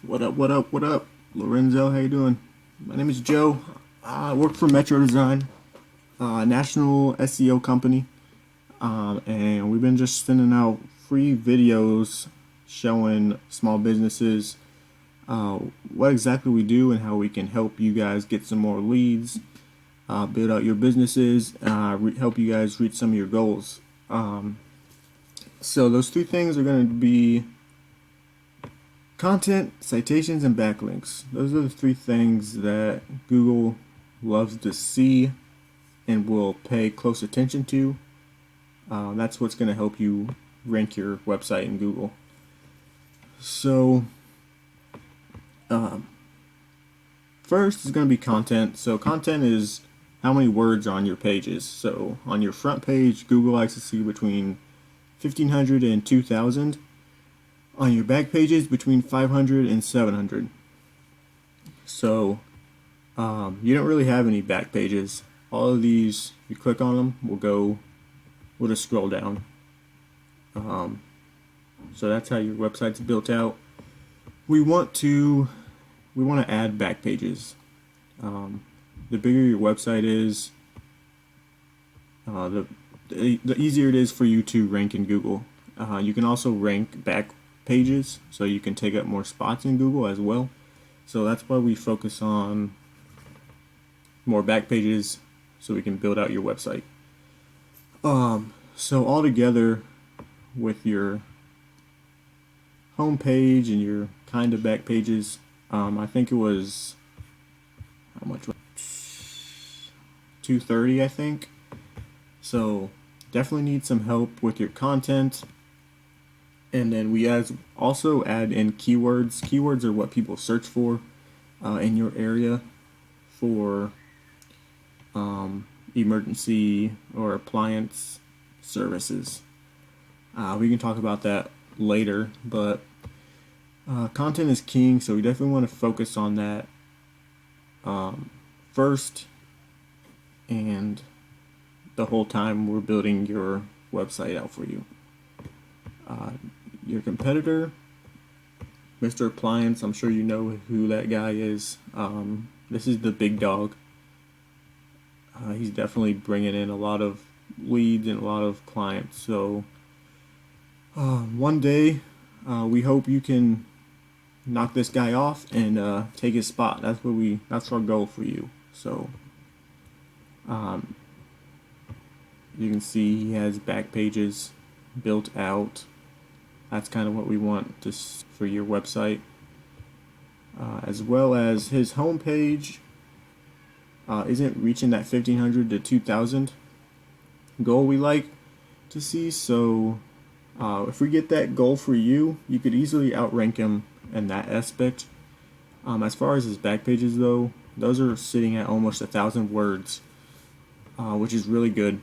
What up, what up, what up? Lorenzo, how you doing? My name is Joe. I work for Metro Design, a national SEO company, and we've been just sending out free videos showing small businesses what exactly we do and how we can help you guys get some more leads, build out your businesses, help you guys reach some of your goals. So those three things are going to be content, citations, and backlinks. Those are the three things that Google loves to see and will pay close attention to. That's what's going to help you rank your website in Google. So, first is going to be content. So content is how many words are on your pages. So on your front page, Google likes to see between 1,500 and 2,000. On your back pages, between 500 and 700. So you don't really have any back pages. All of these, you click on them, we'll just scroll down. So that's how your website's built out. We want to add back pages. The bigger your website is, the easier it is for you to rank in Google. You can also rank back pages, so you can take up more spots in Google as well. So that's why we focus on more back pages, so we can build out your website. So all together, with your home page and your kind of back pages, I think it was, how much was it? 230, I think. So definitely need some help with your content. And then we also add in keywords. Keywords are what people search for in your area for emergency or appliance services. We can talk about that later, but content is king, so we definitely want to focus on that first, and the whole time we're building your website out for you. Your competitor, Mr. Appliance, I'm sure you know who that guy is. This is the big dog. He's definitely bringing in a lot of leads and a lot of clients. So one day, we hope you can knock this guy off and take his spot. That's our goal for you. So you can see he has back pages built out. That's kind of what we want for your website, as well as his homepage isn't reaching that 1,500 to 2,000 goal we like to see. So if we get that goal for you, you could easily outrank him in that aspect. As far as his back pages though, those are sitting at almost 1,000 words, which is really good.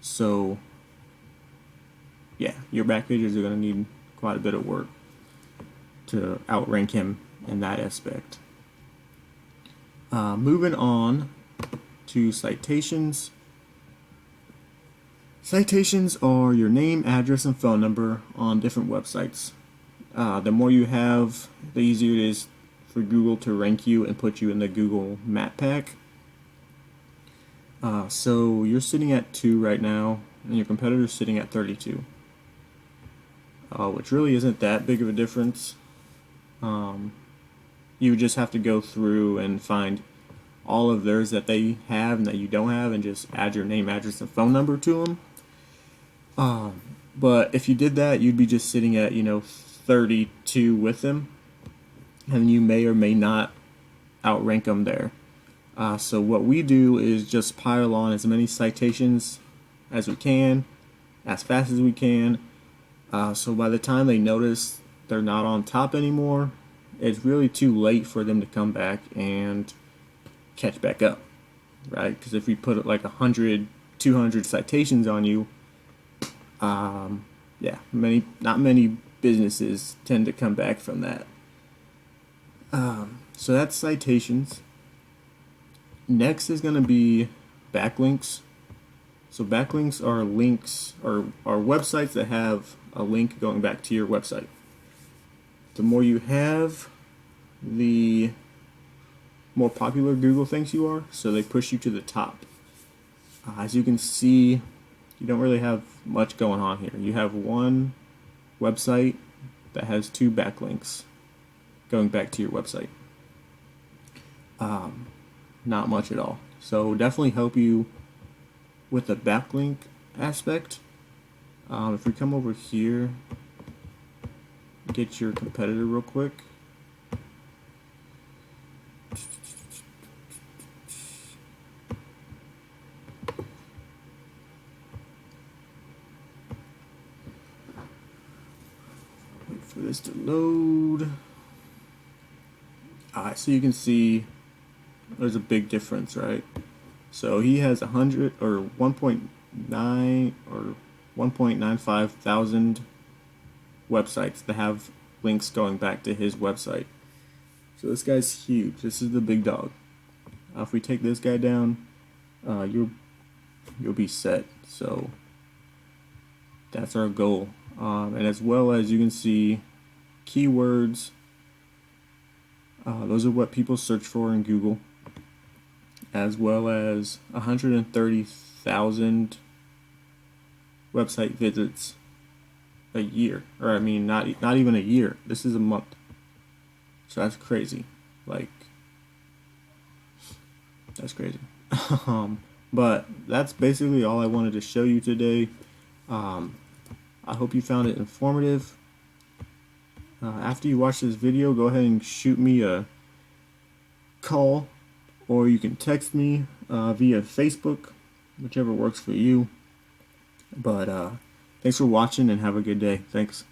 So yeah, your back pages are going to need quite a bit of work to outrank him in that aspect. Moving on to citations. Citations are your name, address, and phone number on different websites. The more you have, the easier it is for Google to rank you and put you in the Google Map Pack. So you're sitting at 2 right now, and your competitor's sitting at 32. Which really isn't that big of a difference. You just have to go through and find all of theirs that they have and that you don't have, and just add your name, address, and phone number to them. But if you did that, you'd be just sitting at 32 with them, and you may or may not outrank them there. So what we do is just pile on as many citations as we can, as fast as we can. So by the time they notice they're not on top anymore, it's really too late for them to come back and catch back up, right? Because if we put like 100, 200 citations on you, not many businesses tend to come back from that. So that's citations. Next is going to be backlinks. So backlinks are links or are websites that have a link going back to your website. The more you have, the more popular Google thinks you are, so they push you to the top. As you can see, you don't really have much going on here. You have one website that has 2 backlinks going back to your website. Not much at all. So definitely help you with the backlink aspect. If we come over here, get your competitor real quick. Wait for this to load. Alright, so you can see there's a big difference, right? So he has 100 or 1.9 or 1.95 thousand websites that have links going back to his website. So this guy's huge. This is the big dog. If we take this guy down, you'll be set. So that's our goal. And as well as you can see keywords, those are what people search for in Google, as well as 130,000 website visits a year, or I mean not even a year. This is a month. So that's crazy. Like, that's crazy. But that's basically all I wanted to show you today. I hope you found it informative. After you watch this video, go ahead and shoot me a call, or you can text me via Facebook, whichever works for you. But thanks for watching and have a good day. Thanks.